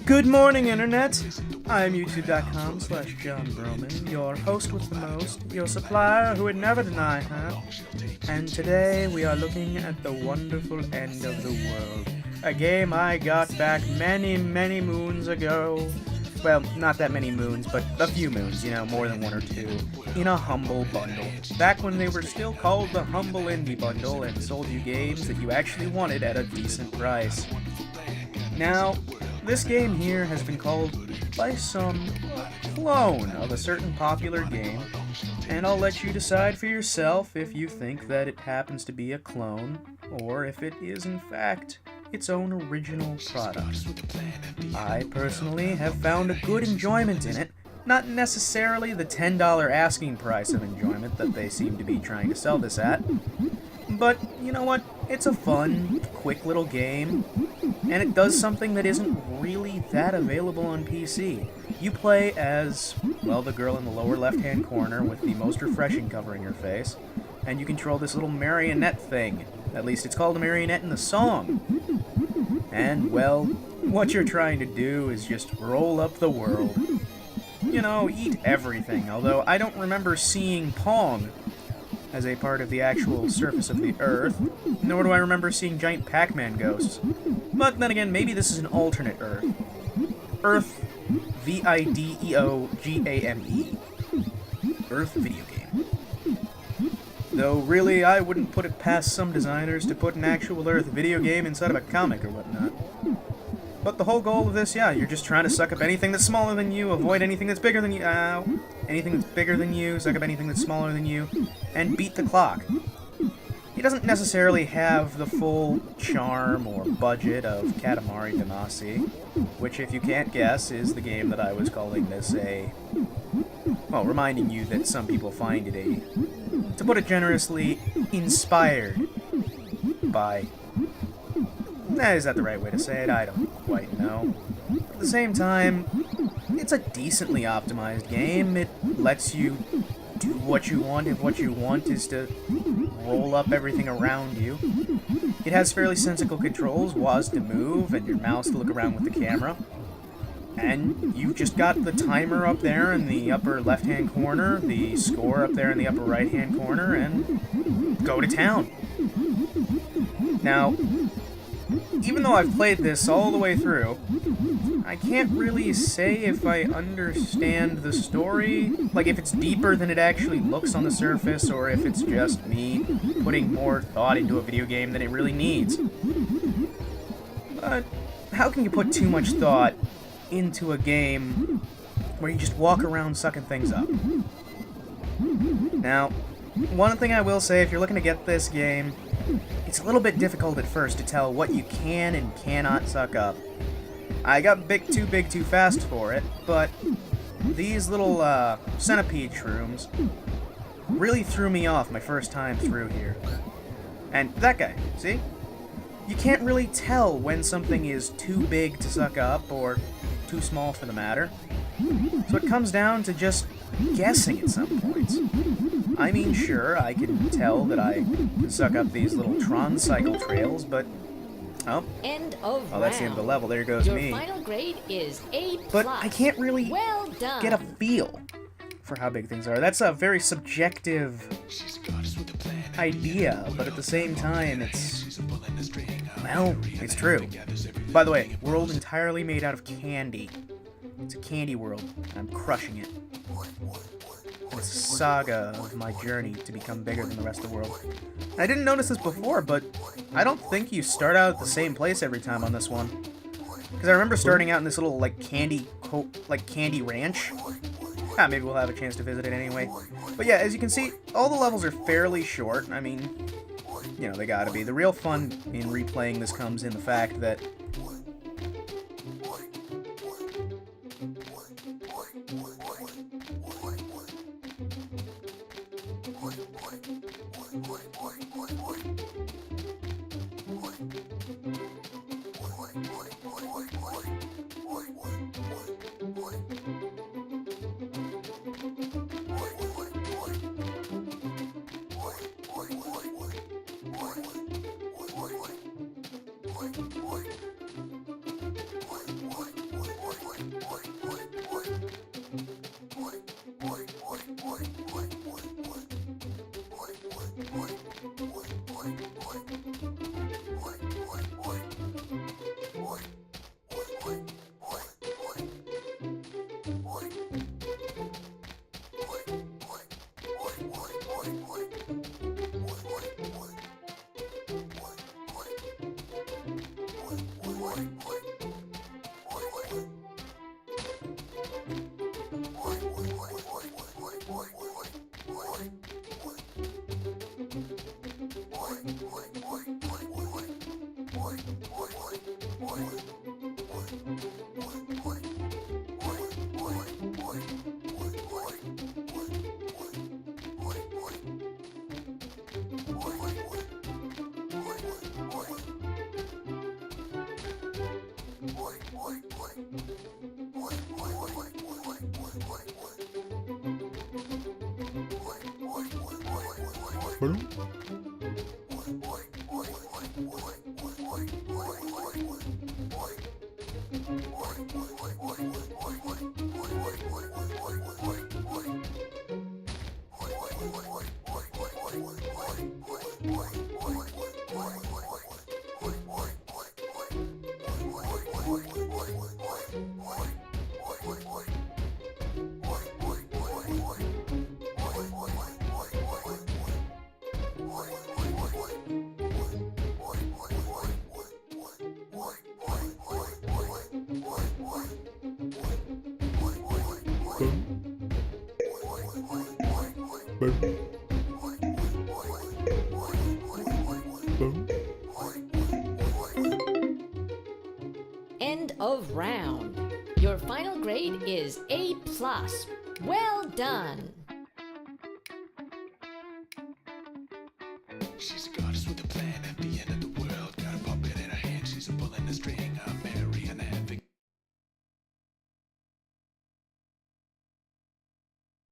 Good morning, Internet! I'm youtube.com/John Bromin, your host with the most, your supplier who would never deny her. And today we are looking at the wonderful end of the world. A game I got back many, many moons ago. Well, not that many moons, but a few moons, more than one or two, in a humble bundle. Back when they were still called the Humble Indie Bundle and sold you games that you actually wanted at a decent price. Now, this game here has been called by some clone of a certain popular game, and I'll let you decide for yourself if you think that it happens to be a clone, or if it is in fact its own original product. I personally have found a good enjoyment in it, not necessarily the $10 asking price of enjoyment that they seem to be trying to sell this at, but you know what, it's a fun, quick little game, and it does something that isn't really that available on PC. You play as, well, the girl in the lower left-hand corner with the most refreshing covering her face, and you control this little marionette thing. At least it's called a marionette in the song. And, well, what you're trying to do is just roll up the world. Eat everything, although I don't remember seeing Pong as a part of the actual surface of the Earth, nor do I remember seeing giant Pac-Man ghosts. But then again, maybe this is an alternate Earth. Earth Videogame. Earth video game. Though really, I wouldn't put it past some designers to put an actual Earth video game inside of a comic or whatnot. But the whole goal of this, you're just trying to suck up anything that's smaller than you, avoid anything that's bigger than you, anything that's bigger than you, suck up anything that's smaller than you, and beat the clock. He doesn't necessarily have the full charm or budget of Katamari Damacy, which, if you can't guess, is the game that I was calling this reminding you that some people find it to put it generously, inspired by. Is that the right way to say it? I don't quite know. At the same time, it's a decently optimized game. It lets you do what you want if what you want is to roll up everything around you. It has fairly sensible controls, WASD to move, and your mouse to look around with the camera. And you've just got the timer up there in the upper left-hand corner, the score up there in the upper right-hand corner, and go to town. Now, even though I've played this all the way through, I can't really say if I understand the story, like if it's deeper than it actually looks on the surface, or if it's just me putting more thought into a video game than it really needs. But how can you put too much thought into a game where you just walk around sucking things up? Now, one thing I will say, if you're looking to get this game, it's a little bit difficult at first to tell what you can and cannot suck up. I got too big too fast for it, but these little centipede shrooms really threw me off my first time through here. And that guy, see? You can't really tell when something is too big to suck up, or too small for the matter. So it comes down to just guessing at some points. I mean, sure, I can tell that I can suck up these little Tron cycle trails, but that's the end of the level. There goes me. Your final grade is A+. But I can't really well done. get a feel for how big things are. That's a very subjective idea, but at the same time, it's true. By the way, world entirely made out of candy. It's a candy world, and I'm crushing it. This saga of my journey to become bigger than the rest of the world. I didn't notice this before, but I don't think you start out at the same place every time on this one. Because I remember starting out in this little, candy ranch. Maybe we'll have a chance to visit it anyway. But yeah, as you can see, all the levels are fairly short. I mean, they gotta be. The real fun in replaying this comes in the fact that End of round. Your final grade is A+. Well done. She's a goddess with